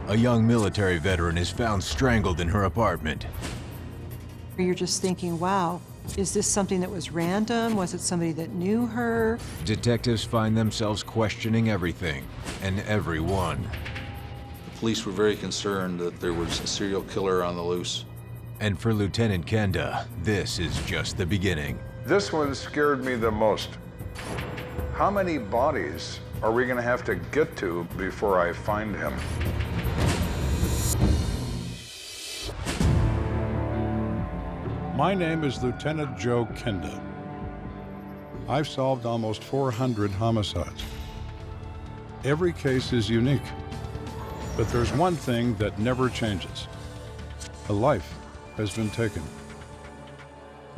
A young military veteran is found strangled in her apartment. You're just thinking, wow, is this something that was random? Was it somebody that knew her? Detectives find themselves questioning everything and everyone. The police were very concerned that there was a serial killer on the loose. And for Lieutenant Kenda, this is just the beginning. This one scared me the most. How many bodies are we going to have to get to before I find him? My name is Lieutenant Joe Kenda. I've solved almost 400 homicides. Every case is unique, but there's one thing that never changes. A life has been taken.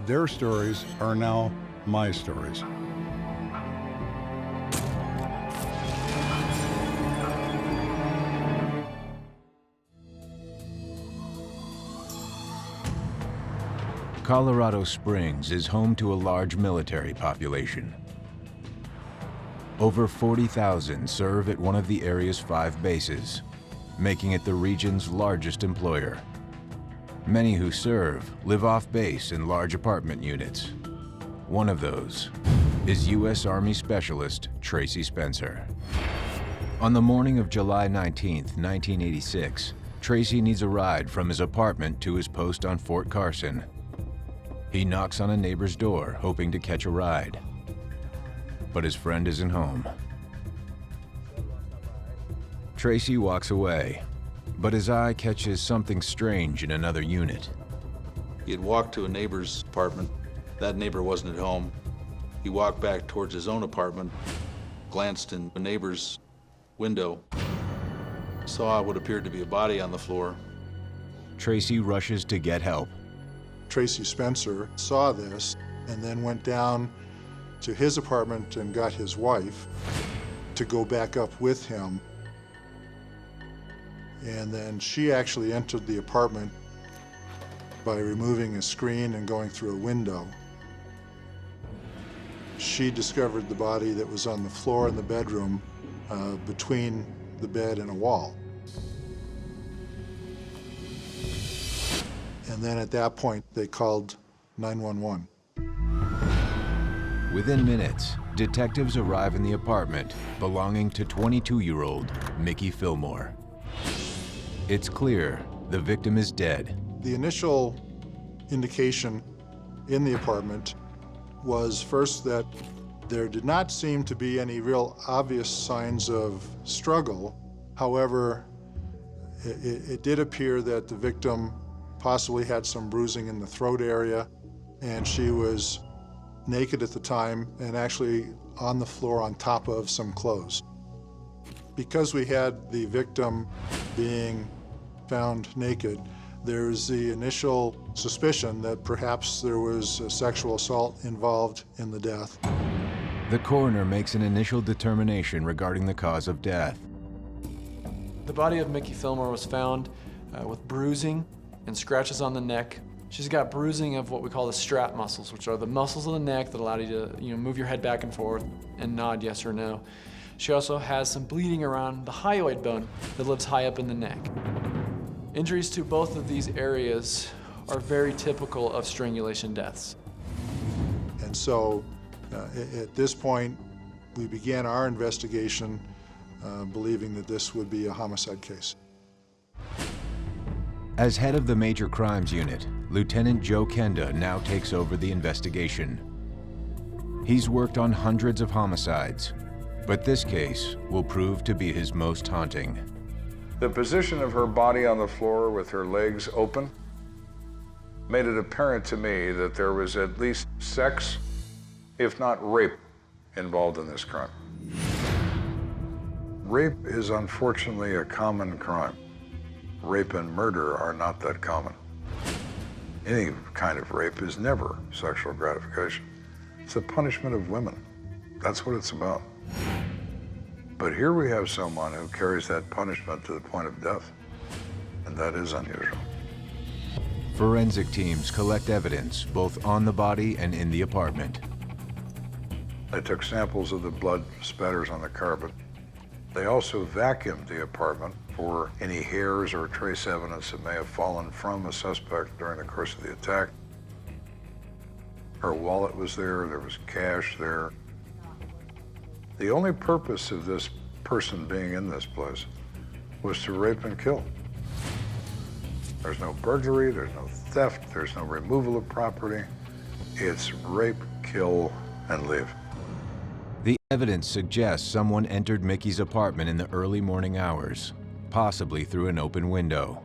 Their stories are now my stories. Colorado Springs is home to a large military population. Over 40,000 serve at one of the area's 5 bases, making it the region's largest employer. Many who serve live off base in large apartment units. One of those is U.S. Army Specialist Tracy Spencer. On the morning of July 19, 1986, Tracy needs a ride from his apartment to his post on Fort Carson. He knocks on a neighbor's door, hoping to catch a ride. But his friend isn't home. Tracy walks away, but his eye catches something strange in another unit. He had walked to a neighbor's apartment. That neighbor wasn't at home. He walked back towards his own apartment, glanced in a neighbor's window, saw what appeared to be a body on the floor. Tracy rushes to get help. Tracy Spencer saw this and then went down to his apartment and got his wife to go back up with him. And then she actually entered the apartment by removing a screen and going through a window. She discovered the body that was on the floor in the bedroom between the bed and a wall. And then at that point, they called 911. Within minutes, detectives arrive in the apartment belonging to 22-year-old Mickey Fillmore. It's clear the victim is dead. The initial indication in the apartment was first that there did not seem to be any real obvious signs of struggle. However, it did appear that the victim possibly had some bruising in the throat area, and she was naked at the time and actually on the floor on top of some clothes. Because we had the victim being found naked, there's the initial suspicion that perhaps there was a sexual assault involved in the death. The coroner makes an initial determination regarding the cause of death. The body of Mickey Fillmore was found with bruising and scratches on the neck. She's got bruising of what we call the strap muscles, which are the muscles of the neck that allow you to move your head back and forth and nod yes or no. She also has some bleeding around the hyoid bone that lives high up in the neck. Injuries to both of these areas are very typical of strangulation deaths. And so at this point, we began our investigation believing that this would be a homicide case. As head of the Major Crimes Unit, Lieutenant Joe Kenda now takes over the investigation. He's worked on hundreds of homicides, but this case will prove to be his most haunting. The position of her body on the floor with her legs open made it apparent to me that there was at least sex, if not rape, involved in this crime. Rape is unfortunately a common crime. Rape and murder are not that common. Any kind of rape is never sexual gratification. It's a punishment of women. That's what it's about. But here we have someone who carries that punishment to the point of death, and that is unusual. Forensic teams collect evidence both on the body and in the apartment. They took samples of the blood spatters on the carpet. They also vacuumed the apartment for any hairs or trace evidence that may have fallen from a suspect during the course of the attack. Her wallet was there was cash there. The only purpose of this person being in this place was to rape and kill. There's no burglary, there's no theft, there's no removal of property. It's rape, kill, and leave. The evidence suggests someone entered Mickey's apartment in the early morning hours, possibly through an open window.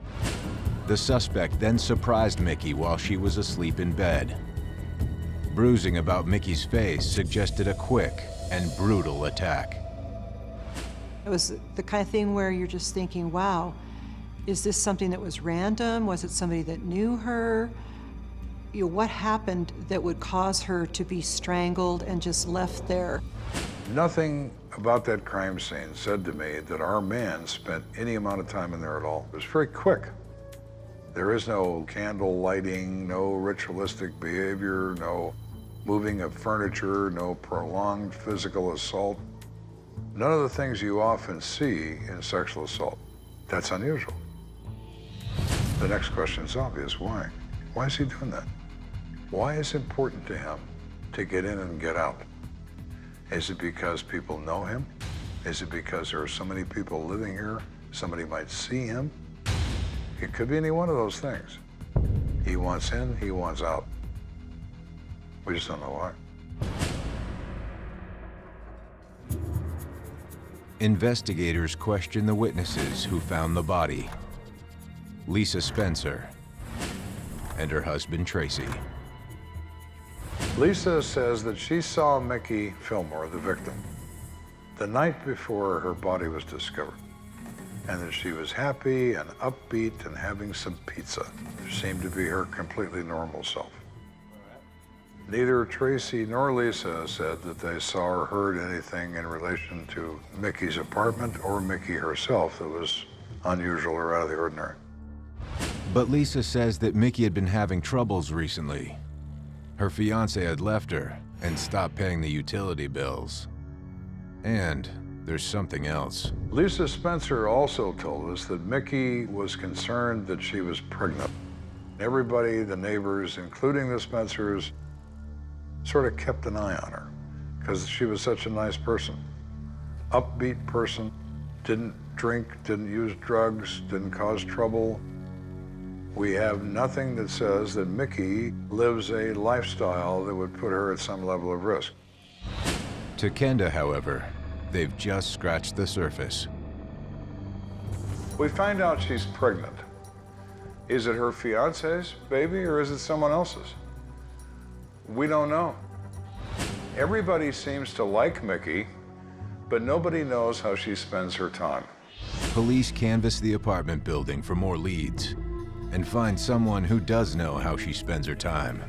The suspect then surprised Mickey while she was asleep in bed. Bruising about Mickey's face suggested a quick and brutal attack. It was the kind of thing where you're just thinking, wow, is this something that was random? Was it somebody that knew her? You know, what happened that would cause her to be strangled and just left there? Nothing about that crime scene said to me that our man spent any amount of time in there at all. It was very quick. There is no candle lighting, no ritualistic behavior, no moving of furniture, no prolonged physical assault. None of the things you often see in sexual assault. That's unusual. The next question is obvious. Why? Why is he doing that? Why is it important to him to get in and get out? Is it because people know him? Is it because there are so many people living here, somebody might see him? It could be any one of those things. He wants in, he wants out. We just don't know why. Investigators question the witnesses who found the body: Lisa Spencer and her husband Tracy. Lisa says that she saw Mickey Fillmore, the victim, the night before her body was discovered, and that she was happy and upbeat and having some pizza. She seemed to be her completely normal self. Neither Tracy nor Lisa said that they saw or heard anything in relation to Mickey's apartment or Mickey herself that was unusual or out of the ordinary. But Lisa says that Mickey had been having troubles recently. Her fiancé had left her and stopped paying the utility bills. And there's something else. Lisa Spencer also told us that Mickey was concerned that she was pregnant. Everybody, the neighbors, including the Spencers, sort of kept an eye on her because she was such a nice person. Upbeat person, didn't drink, didn't use drugs, didn't cause trouble. We have nothing that says that Mickey lives a lifestyle that would put her at some level of risk. To Kenda, however, they've just scratched the surface. We find out she's pregnant. Is it her fiance's baby or is it someone else's? We don't know. Everybody seems to like Mickey, but nobody knows how she spends her time. Police canvass the apartment building for more leads and find someone who does know how she spends her time.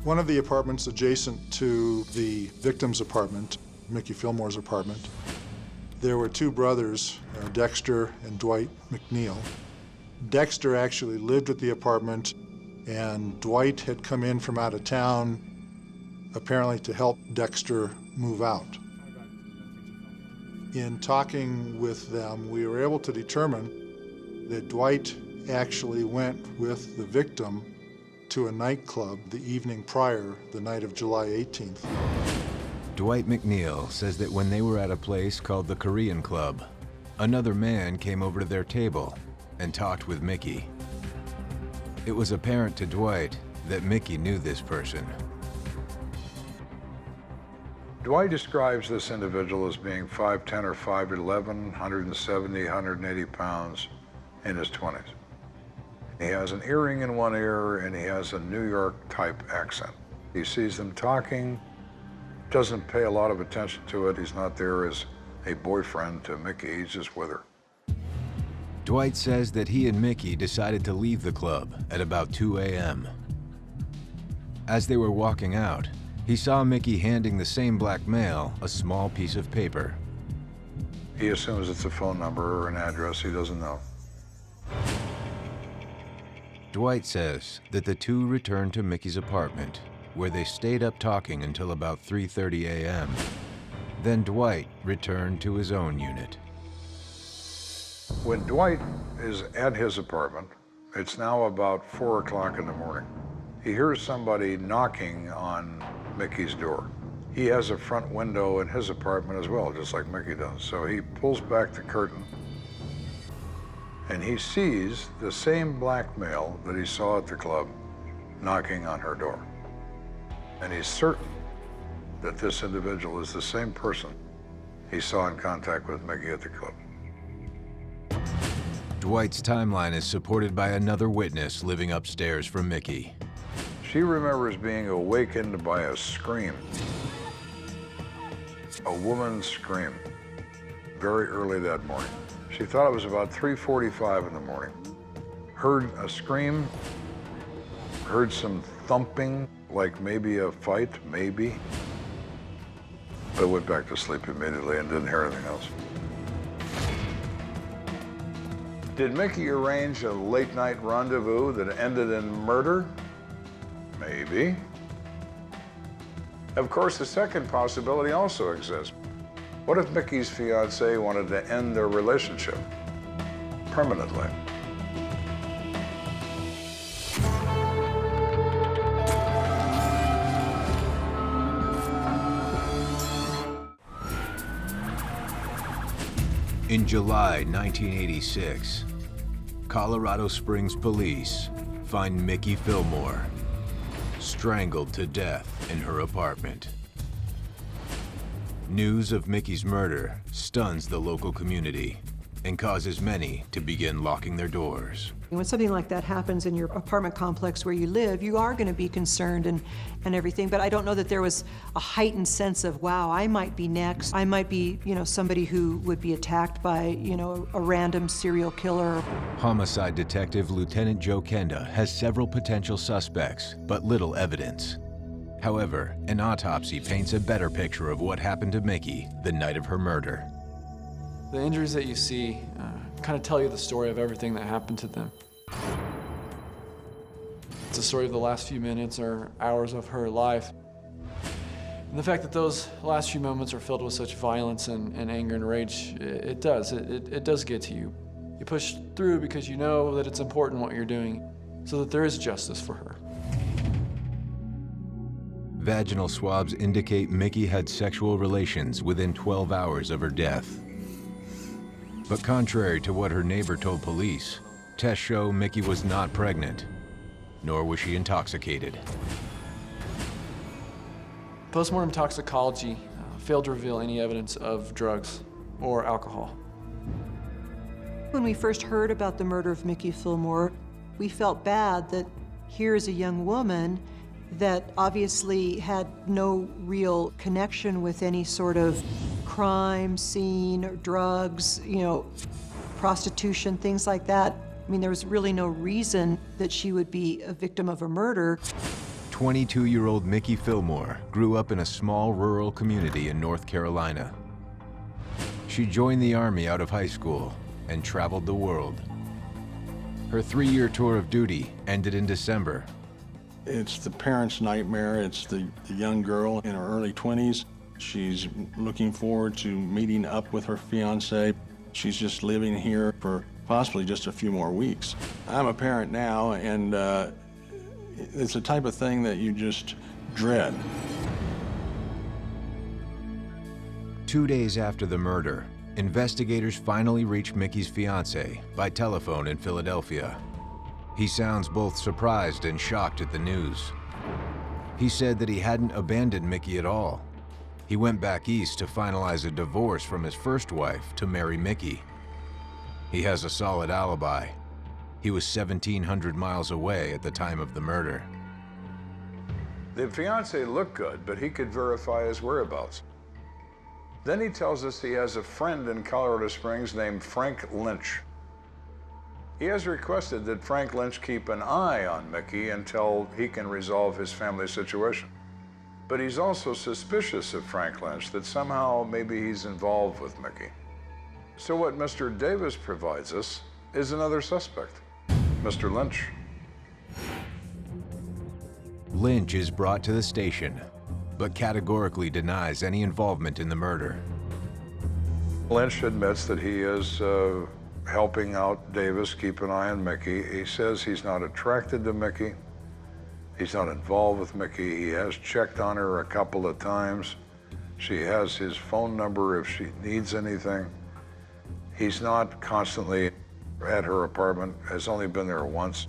One of the apartments adjacent to the victim's apartment, Mickey Fillmore's apartment, there were two brothers, Dexter and Dwight McNeil. Dexter actually lived at the apartment, and Dwight had come in from out of town, apparently to help Dexter move out. In talking with them, we were able to determine that Dwight actually went with the victim to a nightclub the evening prior, the night of July 18th. Dwight McNeil says that when they were at a place called the Korean Club, another man came over to their table and talked with Mickey. It was apparent to Dwight that Mickey knew this person. Dwight describes this individual as being 5'10" or 5'11", 170, 180 pounds, in his 20s. He has an earring in one ear and he has a New York type accent. He sees them talking, doesn't pay a lot of attention to it. He's not there as a boyfriend to Mickey, he's just with her. Dwight says that he and Mickey decided to leave the club at about 2 a.m. As they were walking out, he saw Mickey handing the same black male a small piece of paper. He assumes it's a phone number or an address, he doesn't know. Dwight says that the two returned to Mickey's apartment, where they stayed up talking until about 3:30 a.m. Then Dwight returned to his own unit. When Dwight is at his apartment, it's now about 4 o'clock in the morning. He hears somebody knocking on Mickey's door. He has a front window in his apartment as well, just like Mickey does. So he pulls back the curtain and he sees the same black male that he saw at the club knocking on her door. And he's certain that this individual is the same person he saw in contact with Mickey at the club. Dwight's timeline is supported by another witness living upstairs from Mickey. She remembers being awakened by a scream. A woman's scream, very early that morning. She thought it was about 3:45 in the morning. Heard a scream, heard some thumping, like maybe a fight, maybe. But went back to sleep immediately and didn't hear anything else. Did Mickey arrange a late-night rendezvous that ended in murder? Maybe. Of course, the second possibility also exists. What if Mickey's fiancée wanted to end their relationship permanently? In July 1986, Colorado Springs police find Mickey Fillmore strangled to death in her apartment. News of Mickey's murder stuns the local community and causes many to begin locking their doors. When something like that happens in your apartment complex where you live, you are going to be concerned and everything, but I don't know that there was a heightened sense of, wow, I might be next. I might be, somebody who would be attacked by, a random serial killer. Homicide detective Lieutenant Joe Kenda has several potential suspects, but little evidence. However, an autopsy paints a better picture of what happened to Mickey the night of her murder. The injuries that you see kind of tell you the story of everything that happened to them. It's a story of the last few minutes or hours of her life. And the fact that those last few moments are filled with such violence and anger and rage, it does get to you. You push through because you know that it's important what you're doing so that there is justice for her. Vaginal swabs indicate Mickey had sexual relations within 12 hours of her death. But contrary to what her neighbor told police, tests show Mickey was not pregnant, nor was she intoxicated. Postmortem toxicology failed to reveal any evidence of drugs or alcohol. When we first heard about the murder of Mickey Fillmore, we felt bad that here's a young woman that obviously had no real connection with any sort of crime scene or drugs, prostitution, things like that. I mean, there was really no reason that she would be a victim of a murder. 22-year-old Mickey Fillmore grew up in a small rural community in North Carolina. She joined the Army out of high school and traveled the world. Her 3-year tour of duty ended in December. It's the parent's nightmare. It's the young girl in her early 20s. She's looking forward to meeting up with her fiancé. She's just living here for possibly just a few more weeks. I'm a parent now, and it's the type of thing that you just dread. 2 days after the murder, investigators finally reach Mickey's fiancé by telephone in Philadelphia. He sounds both surprised and shocked at the news. He said that he hadn't abandoned Mickey at all. He went back east to finalize a divorce from his first wife to marry Mickey. He has a solid alibi. He was 1,700 miles away at the time of the murder. The fiancé looked good, but he could verify his whereabouts. Then he tells us he has a friend in Colorado Springs named Frank Lynch. He has requested that Frank Lynch keep an eye on Mickey until he can resolve his family situation. But he's also suspicious of Frank Lynch, that somehow maybe he's involved with Mickey. So what Mr. Davis provides us is another suspect, Mr. Lynch. Lynch is brought to the station, but categorically denies any involvement in the murder. Lynch admits that he is helping out Davis keep an eye on Mickey. He says he's not attracted to Mickey. He's not involved with Mickey. He has checked on her a couple of times. She has his phone number if she needs anything. He's not constantly at her apartment, has only been there once.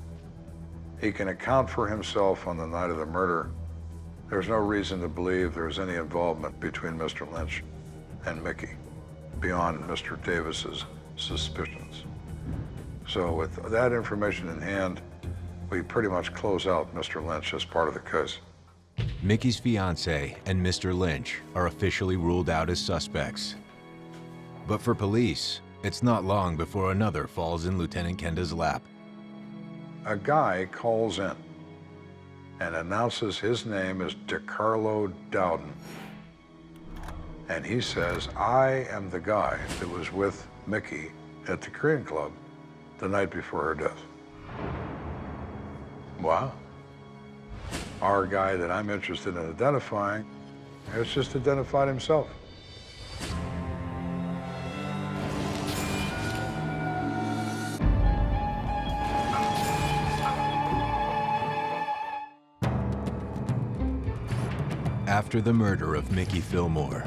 He can account for himself on the night of the murder. There's no reason to believe there's any involvement between Mr. Lynch and Mickey beyond Mr. Davis's suspicions. So with that information in hand, we pretty much close out Mr. Lynch as part of the case. Mickey's fiancée and Mr. Lynch are officially ruled out as suspects. But for police, it's not long before another falls in Lieutenant Kenda's lap. A guy calls in and announces his name is DeCarlo Dowden. And he says, I am the guy that was with Mickey at the Korean Club the night before her death. Wow. Our guy that I'm interested in identifying has just identified himself. After the murder of Mickey Fillmore,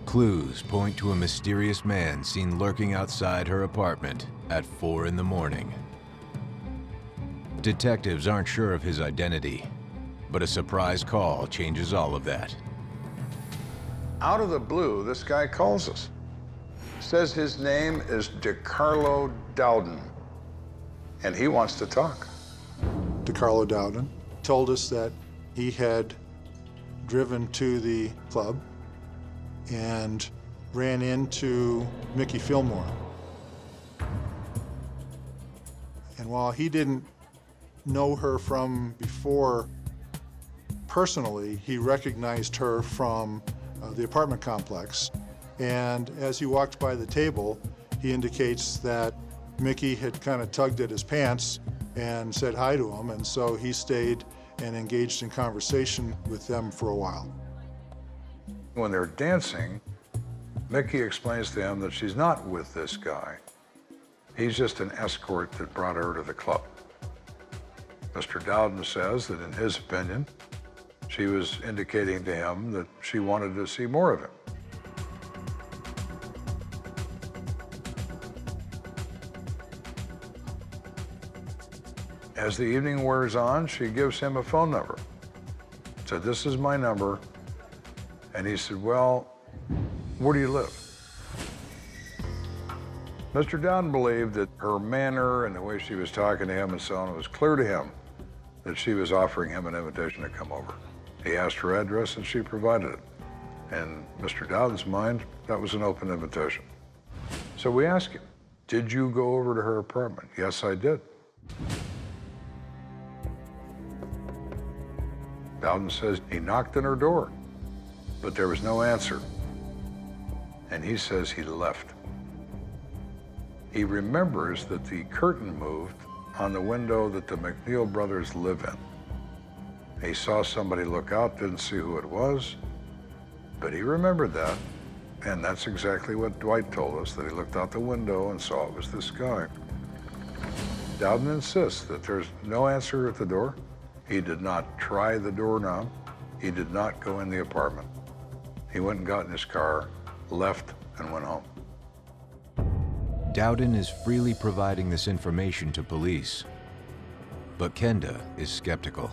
clues point to a mysterious man seen lurking outside her apartment at 4 in the morning. Detectives aren't sure of his identity, but a surprise call changes all of that. Out of the blue, this guy calls us. Says his name is DeCarlo Dowden, and he wants to talk. DeCarlo Dowden told us that he had driven to the club and ran into Mickey Fillmore. And while he didn't know her from before personally, he recognized her from the apartment complex. And as he walked by the table, he indicates that Mickey had kind of tugged at his pants and said hi to him, and so he stayed and engaged in conversation with them for a while. When they're dancing, Mickey explains to him that she's not with this guy. He's just an escort that brought her to the club. Mr. Dowden says that in his opinion, she was indicating to him that she wanted to see more of him. As the evening wears on, she gives him a phone number. Said, this is my number. And he said, well, where do you live? Mr. Dowden believed that her manner and the way she was talking to him and so on, it was clear to him that she was offering him an invitation to come over. He asked her address and she provided it. In Mr. Dowden's mind, that was an open invitation. So we asked him, did you go over to her apartment? Yes, I did. Dowden says he knocked on her door, but there was no answer. And he says he left. He remembers that the curtain moved on the window that the McNeil brothers live in. He saw somebody look out, didn't see who it was, but he remembered that. And that's exactly what Dwight told us, that he looked out the window and saw it was this guy. Dowden insists that there's no answer at the door. He did not try the doorknob. He did not go in the apartment. He went and got in his car, left, and went home. Dowden is freely providing this information to police, but Kenda is skeptical.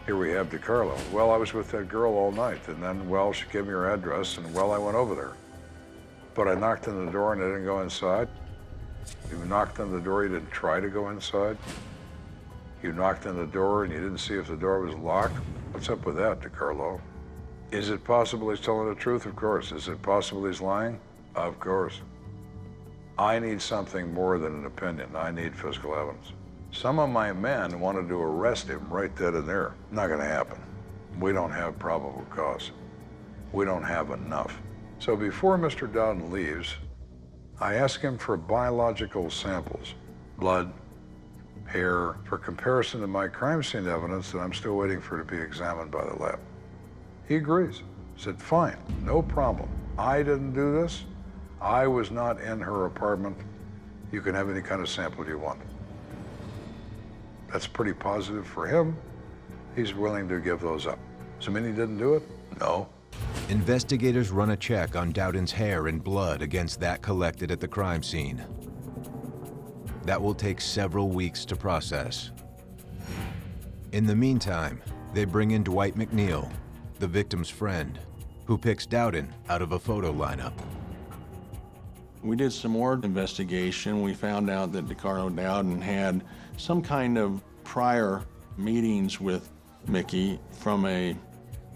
Here we have DeCarlo. Well, I was with that girl all night, and then, well, she gave me her address, and, well, I went over there. But I knocked on the door and I didn't go inside. You knocked on the door, you didn't try to go inside. You knocked on the door and you didn't see if the door was locked. What's up with that, DeCarlo? Is it possible he's telling the truth? Of course. Is it possible he's lying? Of course. I need something more than an opinion. I need physical evidence. Some of my men wanted to arrest him right then and there. Not gonna happen. We don't have probable cause. We don't have enough. So before Mr. Dowden leaves, I ask him for biological samples, blood, hair, for comparison to my crime scene evidence that I'm still waiting for to be examined by the lab. He agrees. Said, fine, no problem. I didn't do this. I was not in her apartment. You can have any kind of sample you want. That's pretty positive for him. He's willing to give those up. Does it mean he didn't do it? No. Investigators run a check on Dowden's hair and blood against that collected at the crime scene. That will take several weeks to process. In the meantime, they bring in Dwight McNeil, the victim's friend, who picks Dowden out of a photo lineup. We did some more investigation. We found out that DeCarlo Dowden had some kind of prior meetings with Mickey from a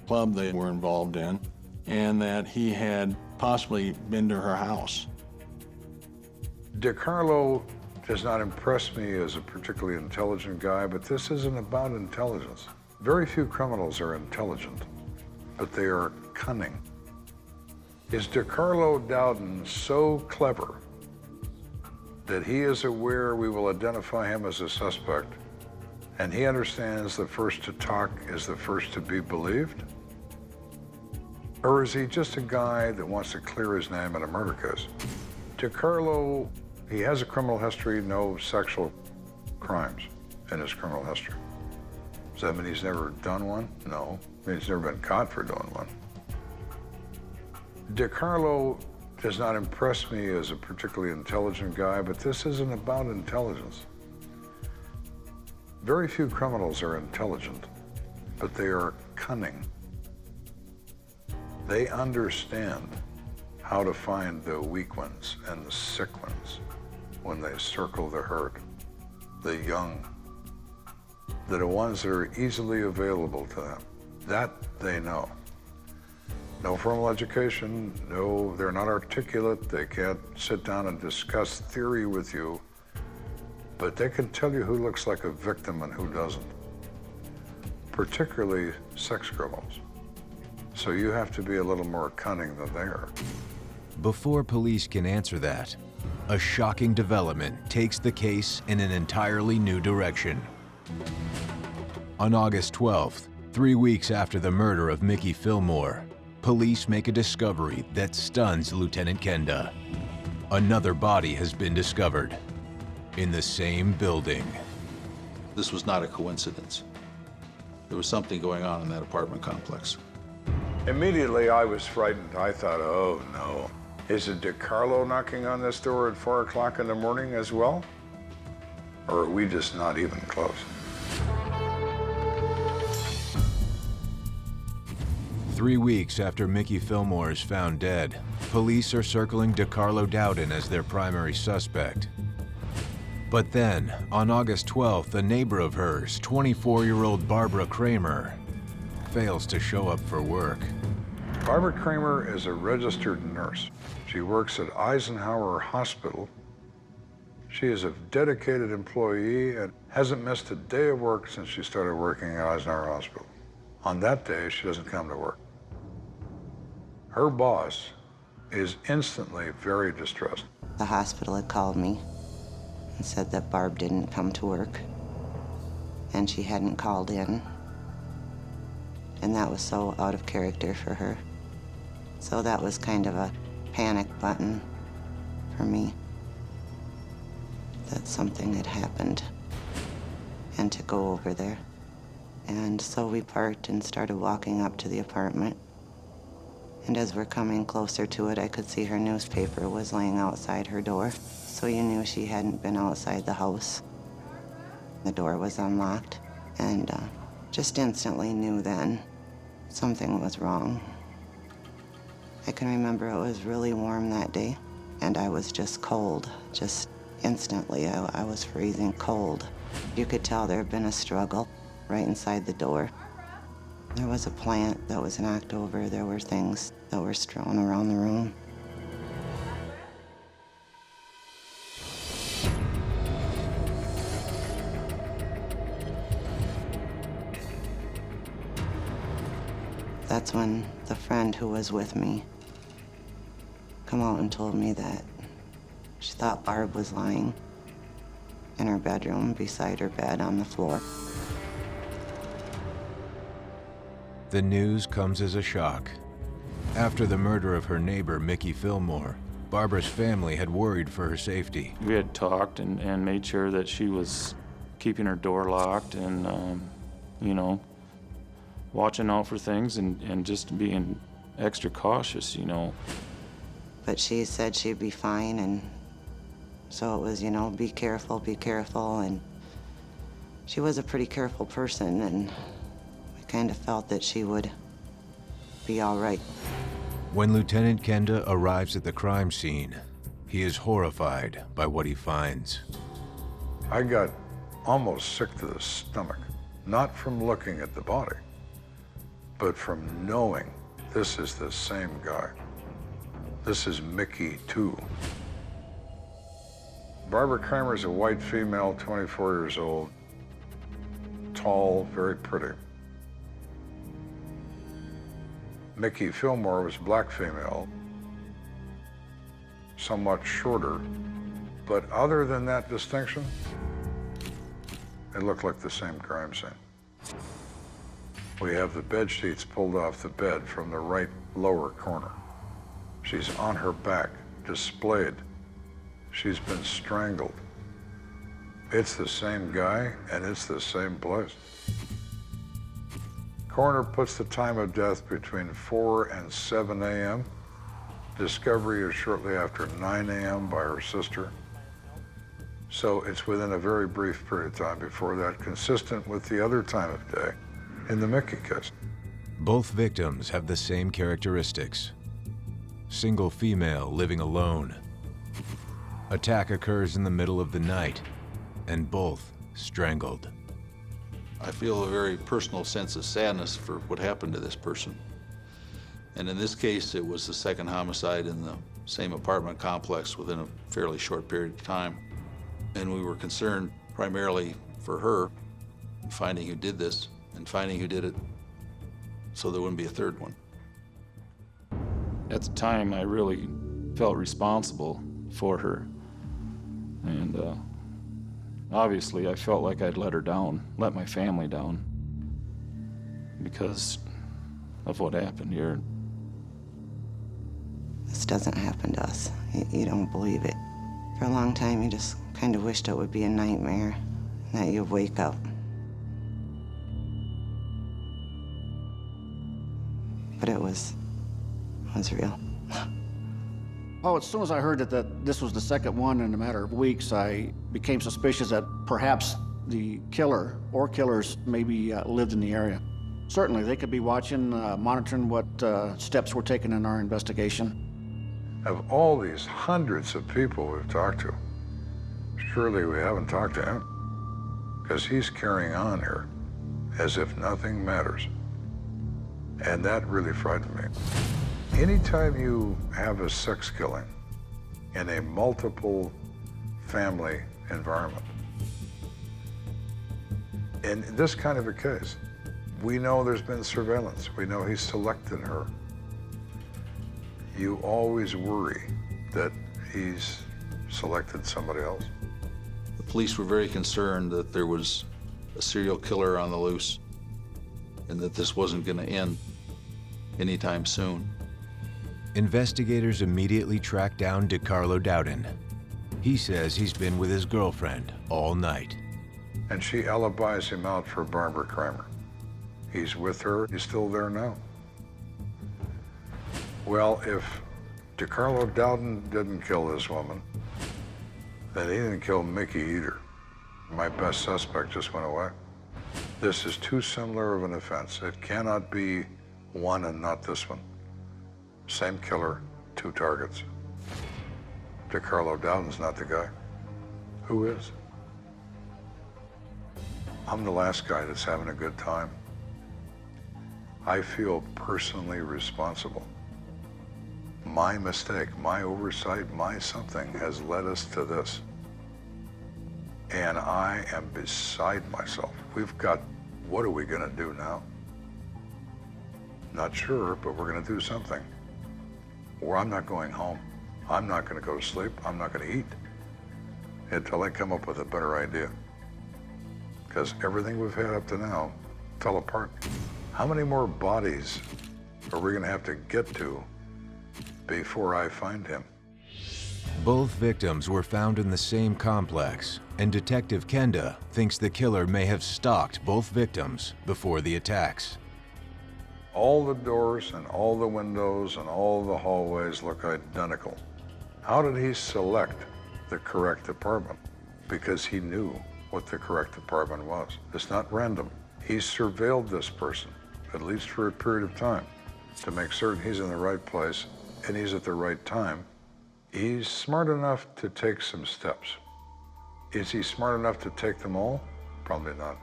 club they were involved in, and that he had possibly been to her house. DeCarlo does not impress me as a particularly intelligent guy, but this isn't about intelligence. Very few criminals are intelligent, but they are cunning. Is DeCarlo Dowden so clever that he is aware we will identify him as a suspect, and he understands the first to talk is the first to be believed? Or is he just a guy that wants to clear his name in a murder case? DeCarlo, he has a criminal history, no sexual crimes in his criminal history. Does that mean he's never done one? No. I mean, he's never been caught for doing one. DeCarlo does not impress me as a particularly intelligent guy, but this isn't about intelligence. Very few criminals are intelligent, but they are cunning. They understand how to find the weak ones and the sick ones when they circle the herd, the young, the ones that are easily available to them. That they know. No formal education, no, they're not articulate, they can't sit down and discuss theory with you, but they can tell you who looks like a victim and who doesn't, particularly sex criminals. So you have to be a little more cunning than they are. Before police can answer that, a shocking development takes the case in an entirely new direction. On August 12th, 3 weeks after the murder of Mickey Fillmore, police make a discovery that stuns Lieutenant Kenda. Another body has been discovered in the same building. This was not a coincidence. There was something going on in that apartment complex. Immediately, I was frightened. I thought, oh no. Is it DeCarlo knocking on this door at 4 o'clock in the morning as well? Or are we just not even close? 3 weeks after Mickey Fillmore is found dead, police are circling DeCarlo Dowden as their primary suspect. But then, on August 12th, a neighbor of hers, 24-year-old Barbara Kramer, fails to show up for work. Barbara Kramer is a registered nurse. She works at Eisenhower Hospital. She is a dedicated employee and hasn't missed a day of work since she started working at Eisenhower Hospital. On that day, she doesn't come to work. Her boss is instantly very distressed. The hospital had called me and said that Barb didn't come to work and she hadn't called in. And that was so out of character for her. So that was kind of a panic button for me, that something had happened and to go over there. And so we parked and started walking up to the apartment. And as we're coming closer to it, I could see her newspaper was laying outside her door. So you knew she hadn't been outside the house. The door was unlocked, and just instantly knew then something was wrong. I can remember it was really warm that day, and I was just cold. Just instantly, I was freezing cold. You could tell there had been a struggle right inside the door. There was a plant that was knocked over. There were things that were strewn around the room. That's when the friend who was with me come out and told me that she thought Barb was lying in her bedroom beside her bed on the floor. The news comes as a shock. After the murder of her neighbor, Mickey Fillmore, Barbara's family had worried for her safety. We had talked and made sure that she was keeping her door locked and, you know, watching out for things and just being extra cautious, you know. But she said she'd be fine, and so it was, you know, be careful, and she was a pretty careful person, and we kind of felt that she would be all right. When Lieutenant Kenda arrives at the crime scene, he is horrified by what he finds. I got almost sick to the stomach, not from looking at the body, but from knowing this is the same guy. This is Mickey, too. Barbara Kramer is a white female, 24 years old, tall, very pretty. Mickey Fillmore was a black female, somewhat shorter, but other than that distinction, it looked like the same crime scene. We have the bed sheets pulled off the bed from the right lower corner. She's on her back, displayed. She's been strangled. It's the same guy, and it's the same place. Coroner puts the time of death between 4 and 7 a.m. Discovery is shortly after 9 a.m. by her sister. So it's within a very brief period of time before that, consistent with the other time of day in the Mickey case. Both victims have the same characteristics. Single female living alone. Attack occurs in the middle of the night, and both strangled. I feel a very personal sense of sadness for what happened to this person. And in this case, it was the second homicide in the same apartment complex within a fairly short period of time. And we were concerned primarily for her, finding who did this and finding who did it so there wouldn't be a third one. At the time, I really felt responsible for her. And obviously, I felt like I'd let her down, let my family down, because of what happened here. This doesn't happen to us. You don't believe it. For a long time, you just kind of wished it would be a nightmare, and that you'd wake up. But it was real. Oh, as soon as I heard that this was the second one in a matter of weeks, I became suspicious that perhaps the killer or killers maybe lived in the area. Certainly, they could be watching, monitoring what steps were taken in our investigation. Of all these hundreds of people we've talked to, surely we haven't talked to him, because he's carrying on here as if nothing matters. And that really frightened me. Anytime you have a sex killing in a multiple family environment, in this kind of a case, we know there's been surveillance. We know he selected her. You always worry that he's selected somebody else. The police were very concerned that there was a serial killer on the loose and that this wasn't going to end anytime soon. Investigators immediately track down DeCarlo Dowden. He says he's been with his girlfriend all night. And she alibis him out for Barbara Kramer. He's with her, he's still there now. Well, if DeCarlo Dowden didn't kill this woman, then he didn't kill Mickey either. My best suspect just went away. This is too similar of an offense. It cannot be one and not this one. Same killer, two targets. DeCarlo Dowden's not the guy. Who is? I'm the last guy that's having a good time. I feel personally responsible. My mistake, my oversight, my something has led us to this. And I am beside myself. We've got, what are we gonna do now? Not sure, but we're gonna do something. Or I'm not going home. I'm not gonna go to sleep. I'm not gonna eat until I come up with a better idea. Because everything we've had up to now fell apart. How many more bodies are we gonna have to get to before I find him? Both victims were found in the same complex, and Detective Kenda thinks the killer may have stalked both victims before the attacks. All the doors and all the windows and all the hallways look identical. How did he select the correct apartment? Because he knew what the correct apartment was. It's not random. He surveilled this person, at least for a period of time, to make certain he's in the right place and he's at the right time. He's smart enough to take some steps. Is he smart enough to take them all? Probably not.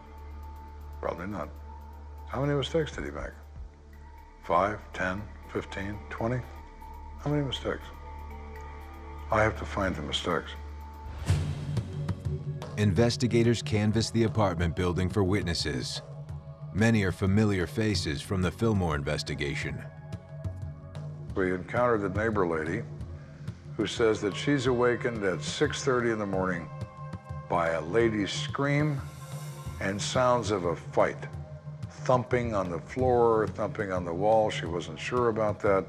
Probably not. How many mistakes did he make? 5, 10, 15, 20? How many mistakes? I have to find the mistakes. Investigators canvass the apartment building for witnesses. Many are familiar faces from the Fillmore investigation. We encountered the neighbor lady who says that she's awakened at 6:30 in the morning by a lady's scream and sounds of a fight. Thumping on the floor, thumping on the wall. She wasn't sure about that,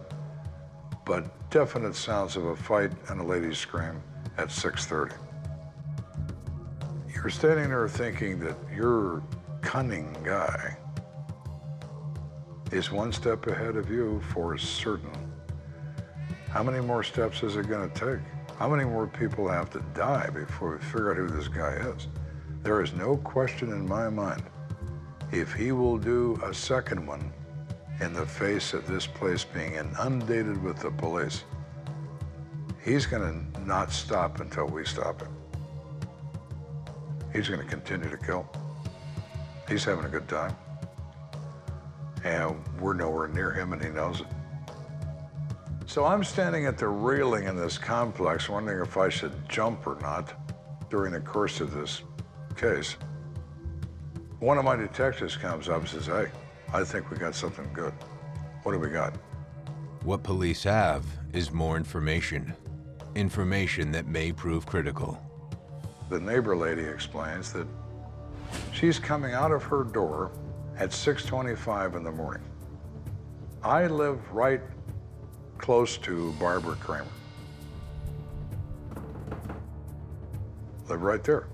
but definite sounds of a fight and a lady's scream at 6:30. You're standing there thinking that your cunning guy is one step ahead of you for certain. How many more steps is it going to take? How many more people have to die before we figure out who this guy is? There is no question in my mind. If he will do a second one in the face of this place being inundated with the police, he's going to not stop until we stop him. He's going to continue to kill. He's having a good time. And we're nowhere near him, and he knows it. So I'm standing at the railing in this complex, wondering if I should jump or not during the course of this case. One of my detectives comes up and says, "Hey, I think we got something good." What do we got? What police have is more information. Information that may prove critical. The neighbor lady explains that she's coming out of her door at 6:25 in the morning. I live right close to Barbara Kramer. Live right there.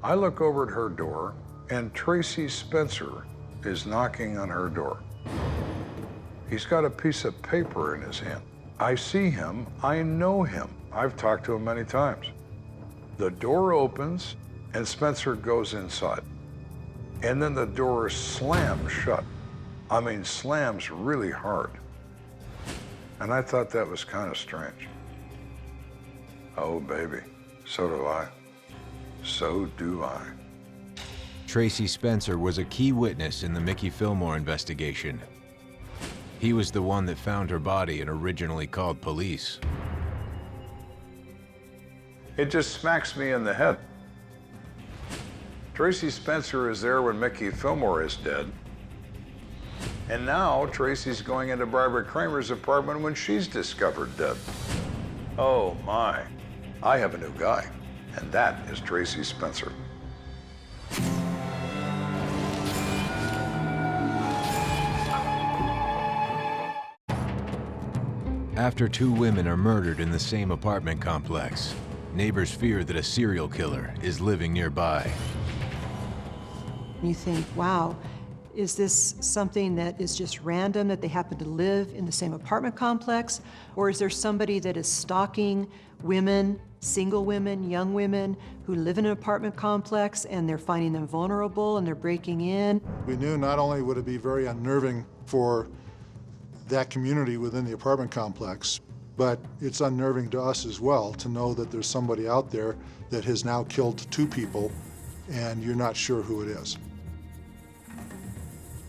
I look over at her door, and Tracy Spencer is knocking on her door. He's got a piece of paper in his hand. I see him, I know him. I've talked to him many times. The door opens, and Spencer goes inside. And then the door slams shut. I mean, slams really hard. And I thought that was kind of strange. Oh, baby, so do I. So do I. Tracy Spencer was a key witness in the Mickey Fillmore investigation. He was the one that found her body and originally called police. It just smacks me in the head. Tracy Spencer is there when Mickey Fillmore is dead. And now Tracy's going into Barbara Kramer's apartment when she's discovered dead. Oh my, I have a new guy, and that is Tracy Spencer. After 2 women are murdered in the same apartment complex, neighbors fear that a serial killer is living nearby. You think, wow, is this something that is just random, that they happen to live in the same apartment complex? Or is there somebody that is stalking women, single women, young women, who live in an apartment complex and they're finding them vulnerable and they're breaking in? We knew not only would it be very unnerving for that community within the apartment complex, but it's unnerving to us as well to know that there's somebody out there that has now killed 2 people and you're not sure who it is.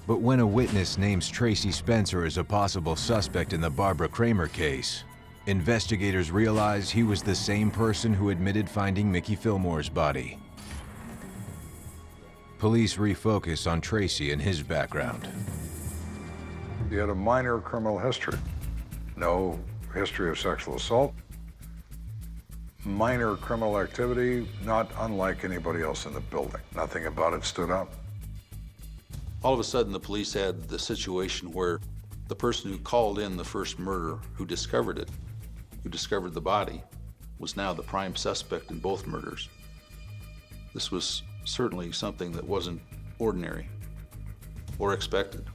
But when a witness names Tracy Spencer as a possible suspect in the Barbara Kramer case, investigators realize he was the same person who admitted finding Mickey Fillmore's body. Police refocus on Tracy and his background. He had a minor criminal history. No history of sexual assault. Minor criminal activity, not unlike anybody else in the building. Nothing about it stood out. All of a sudden, the police had the situation where the person who called in the first murder, who discovered it, who discovered the body, was now the prime suspect in both murders. This was certainly something that wasn't ordinary or expected.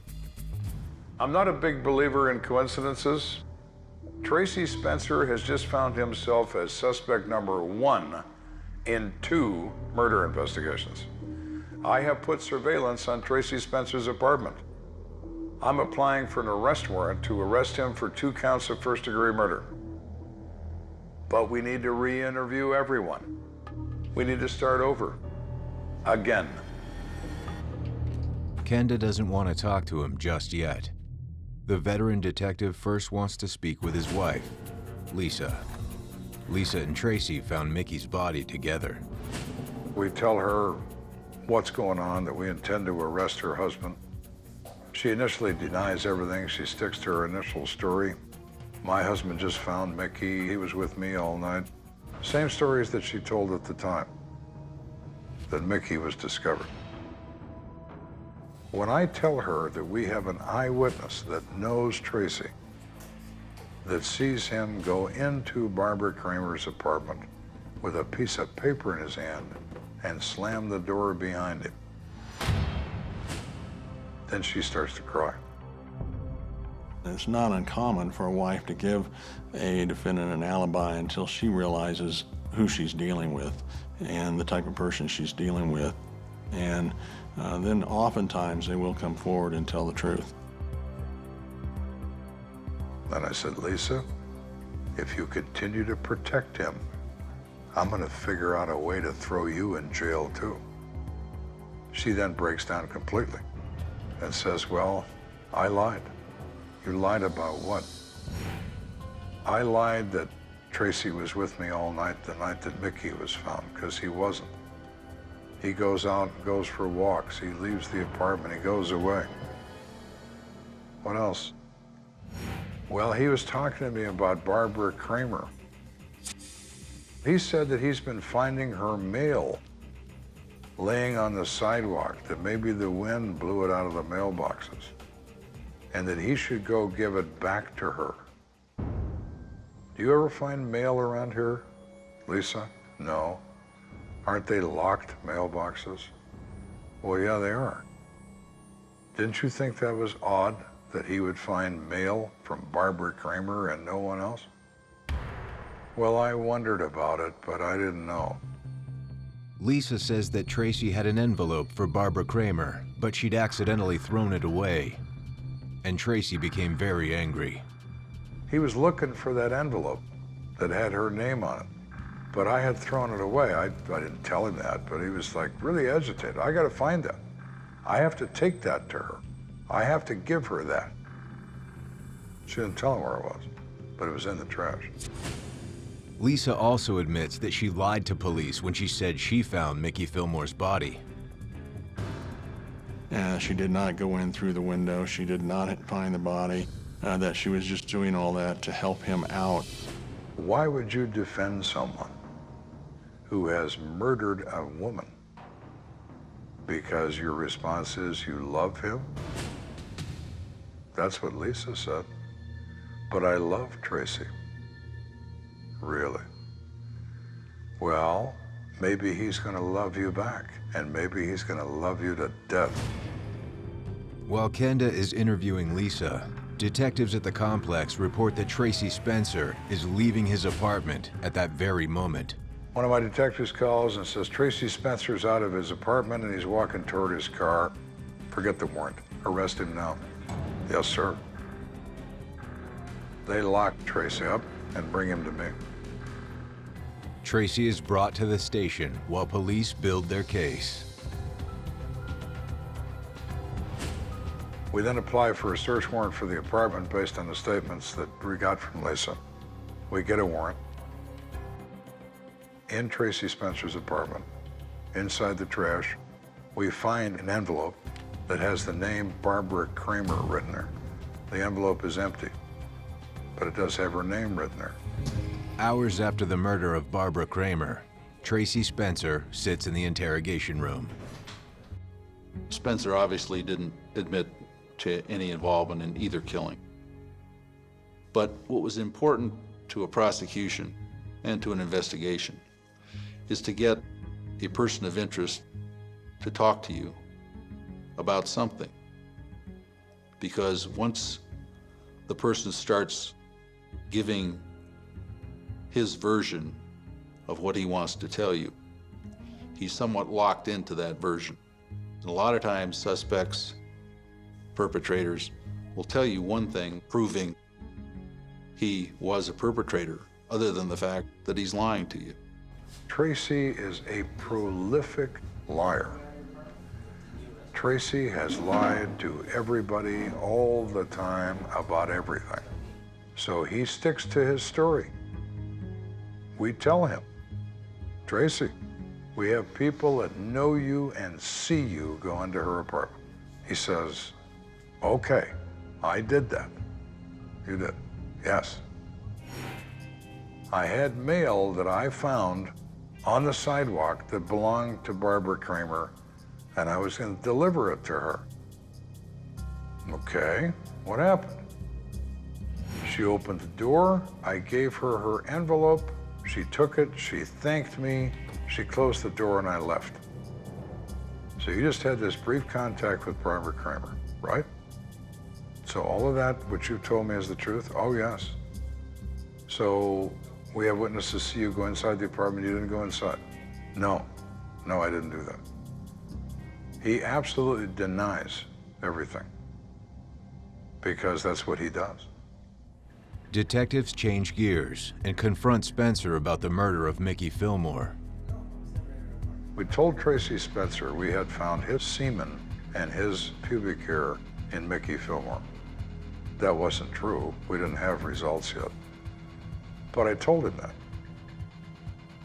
I'm not a big believer in coincidences. Tracy Spencer has just found himself as suspect number 1 in 2 murder investigations. I have put surveillance on Tracy Spencer's apartment. I'm applying for an arrest warrant to arrest him for 2 counts of first-degree murder. But we need to re-interview everyone. We need to start over. Again. Kenda doesn't want to talk to him just yet. The veteran detective first wants to speak with his wife, Lisa. Lisa and Tracy found Mickey's body together. We tell her what's going on, that we intend to arrest her husband. She initially denies everything. She sticks to her initial story. My husband just found Mickey. He was with me all night. Same stories that she told at the time, that Mickey was discovered. When I tell her that we have an eyewitness that knows Tracy, that sees him go into Barbara Kramer's apartment with a piece of paper in his hand and slam the door behind him, then she starts to cry. It's not uncommon for a wife to give a defendant an alibi until she realizes who she's dealing with and the type of person she's dealing with. And then oftentimes they will come forward and tell the truth. Then I said, Lisa, if you continue to protect him, I'm going to figure out a way to throw you in jail too. She then breaks down completely and says, well, I lied. You lied about what? I lied that Tracy was with me all night, the night that Mickey was found, because he wasn't. He goes out and goes for walks. He leaves the apartment. He goes away. What else? Well, he was talking to me about Barbara Kramer. He said that he's been finding her mail laying on the sidewalk, that maybe the wind blew it out of the mailboxes, and that he should go give it back to her. Do you ever find mail around here, Lisa? No. Aren't they locked mailboxes? Well, yeah, they are. Didn't you think that was odd that he would find mail from Barbara Kramer and no one else? Well, I wondered about it, but I didn't know. Lisa says that Tracy had an envelope for Barbara Kramer, but she'd accidentally thrown it away. And Tracy became very angry. He was looking for that envelope that had her name on it, but I had thrown it away. I didn't tell him that, but he was like really agitated. I got to find that. I have to take that to her. I have to give her that. She didn't tell him where it was, but it was in the trash. Lisa also admits that she lied to police when she said she found Mickey Fillmore's body. She did not go in through the window. She did not find the body, that she was just doing all that to help him out. Why would you defend someone who has murdered a woman? Because your response is you love him? That's what Lisa said. But I love Tracy. Really? Well, maybe he's going to love you back, and maybe he's going to love you to death. While Kenda is interviewing Lisa, detectives at the complex report that Tracy Spencer is leaving his apartment at that very moment. One of my detectives calls and says, Tracy Spencer's out of his apartment and he's walking toward his car. Forget the warrant. Arrest him now. Yes, sir. They lock Tracy up and bring him to me. Tracy is brought to the station while police build their case. We then apply for a search warrant for the apartment based on the statements that we got from Lisa. We get a warrant. In Tracy Spencer's apartment, inside the trash, we find an envelope that has the name Barbara Kramer written there. The envelope is empty, but it does have her name written there. Hours after the murder of Barbara Kramer, Tracy Spencer sits in the interrogation room. Spencer obviously didn't admit to any involvement in either killing. But what was important to a prosecution and to an investigation is to get a person of interest to talk to you about something. Because once the person starts giving his version of what he wants to tell you, he's somewhat locked into that version. And a lot of times suspects, perpetrators, will tell you one thing, proving he was a perpetrator, other than the fact that he's lying to you. Tracy is a prolific liar. Tracy has lied to everybody all the time about everything. So he sticks to his story. We tell him, Tracy, we have people that know you and see you go into her apartment. He says, okay, I did that. You did? Yes. I had mail that I found on the sidewalk that belonged to Barbara Kramer, and I was going to deliver it to her. Okay, what happened? She opened the door, I gave her her envelope, she took it, she thanked me, she closed the door, and I left. So you just had this brief contact with Barbara Kramer, right? So all of that, which you told me is the truth? Oh, yes. So we have witnesses see you go inside the apartment, you didn't go inside? No, I didn't do that. He absolutely denies everything because that's what he does. Detectives change gears and confront Spencer about the murder of Mickey Fillmore. We told Tracy Spencer we had found his semen and his pubic hair in Mickey Fillmore. That wasn't true. We didn't have results yet. But I told him that.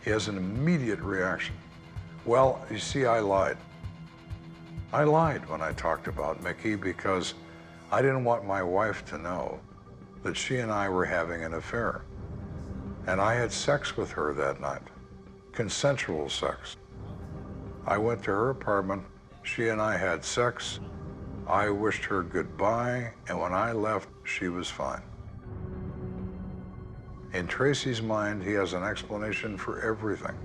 He has an immediate reaction. Well, you see, I lied. I lied when I talked about Mickey because I didn't want my wife to know that she and I were having an affair. And I had sex with her that night, consensual sex. I went to her apartment, she and I had sex, I wished her goodbye, and when I left, she was fine. In Tracy's mind, he has an explanation for everything,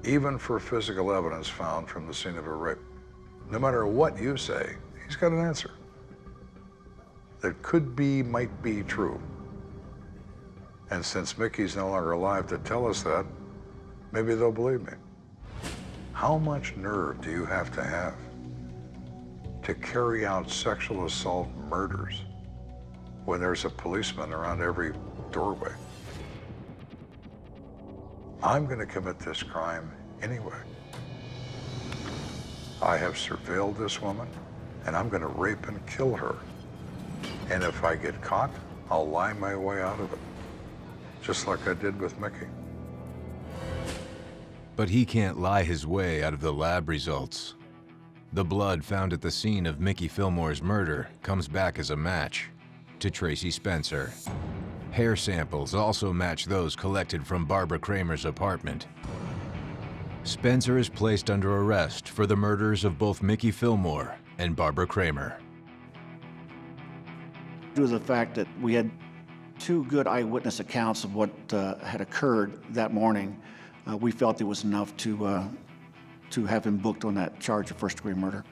even for physical evidence found from the scene of a rape. No matter what you say, he's got an answer that could be, might be true. And since Mickey's no longer alive to tell us that, maybe they'll believe me. How much nerve do you have to carry out sexual assault murders when there's a policeman around every doorway? I'm going to commit this crime anyway. I have surveilled this woman, and I'm going to rape and kill her. And if I get caught, I'll lie my way out of it, just like I did with Mickey. But he can't lie his way out of the lab results. The blood found at the scene of Mickey Fillmore's murder comes back as a match to Tracy Spencer. Hair samples also match those collected from Barbara Kramer's apartment. Spencer is placed under arrest for the murders of both Mickey Fillmore and Barbara Kramer. Due to the fact that we had two good eyewitness accounts of what had occurred that morning, we felt it was enough to have him booked on that charge of first-degree murder.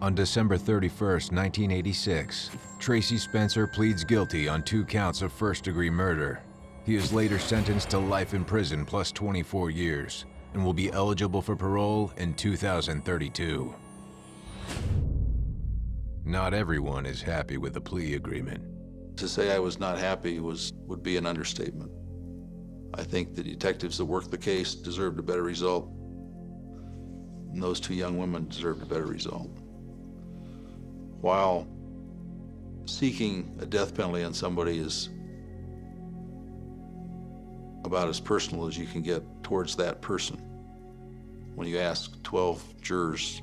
On December 31st, 1986, Tracy Spencer pleads guilty on 2 counts of first-degree murder. He is later sentenced to life in prison plus 24 years and will be eligible for parole in 2032. Not everyone is happy with the plea agreement. To say I was not happy would be an understatement. I think the detectives that worked the case deserved a better result, and those 2 young women deserved a better result. While seeking a death penalty on somebody is about as personal as you can get towards that person, when you ask 12 jurors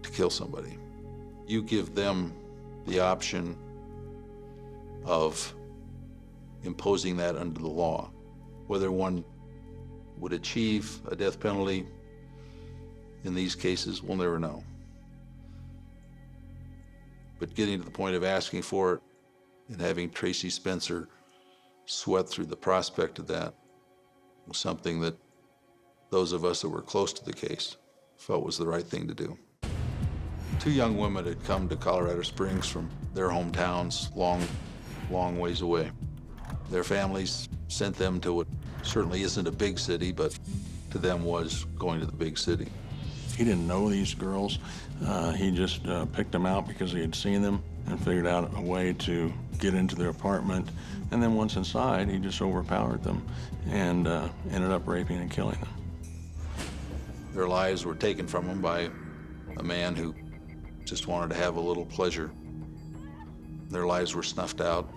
to kill somebody, you give them the option of imposing that under the law. Whether one would achieve a death penalty in these cases, we'll never know. But getting to the point of asking for it And having Tracy Spencer sweat through the prospect of that was something that those of us that were close to the case felt was the right thing to do. 2 young women had come to Colorado Springs from their hometowns long ways away. Their families sent them to what certainly isn't a big city, but to them was going to the big city. He didn't know these girls. He just picked them out because he had seen them and figured out a way to get into their apartment. And then once inside, he just overpowered them and ended up raping and killing them. Their lives were taken from them by a man who just wanted to have a little pleasure. Their lives were snuffed out.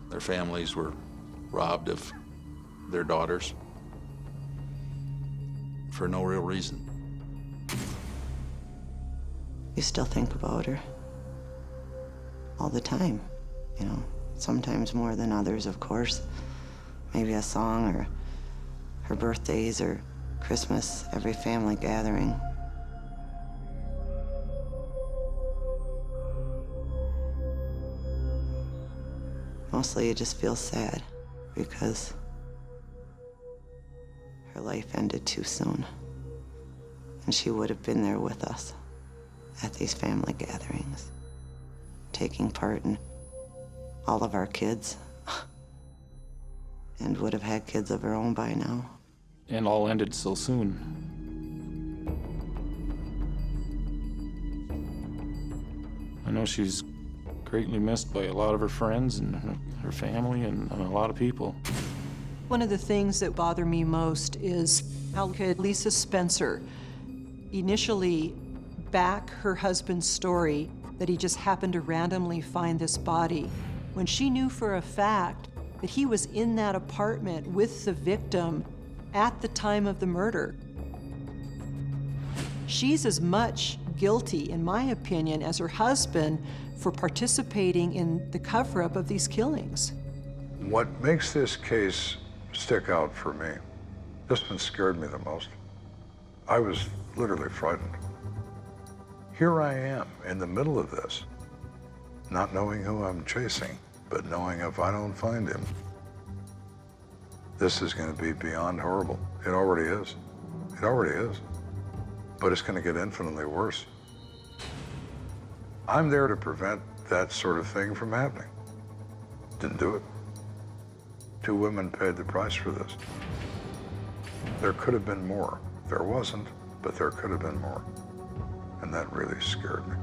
Their families were robbed of their daughters for no real reason. You still think about her all the time, you know, sometimes more than others, of course. Maybe a song or her birthdays or Christmas, every family gathering. Mostly you just feel sad because her life ended too soon. And she would have been there with us at these family gatherings, taking part in all of our kids, and would have had kids of her own by now. And all ended so soon. I know she's greatly missed by a lot of her friends and her family and a lot of people. One of the things that bother me most is how could Lisa Spencer initially back her husband's story that he just happened to randomly find this body when she knew for a fact that he was in that apartment with the victim at the time of the murder. She's as much guilty, in my opinion, as her husband for participating in the cover-up of these killings. What makes this case stick out for me, this one scared me the most. I was literally frightened. Here I am in the middle of this, not knowing who I'm chasing, but knowing if I don't find him, this is going to be beyond horrible. It already is. It already is. But it's going to get infinitely worse. I'm there to prevent that sort of thing from happening. Didn't do it. 2 women paid the price for this. There could have been more. There wasn't, but there could have been more. And that really scared me.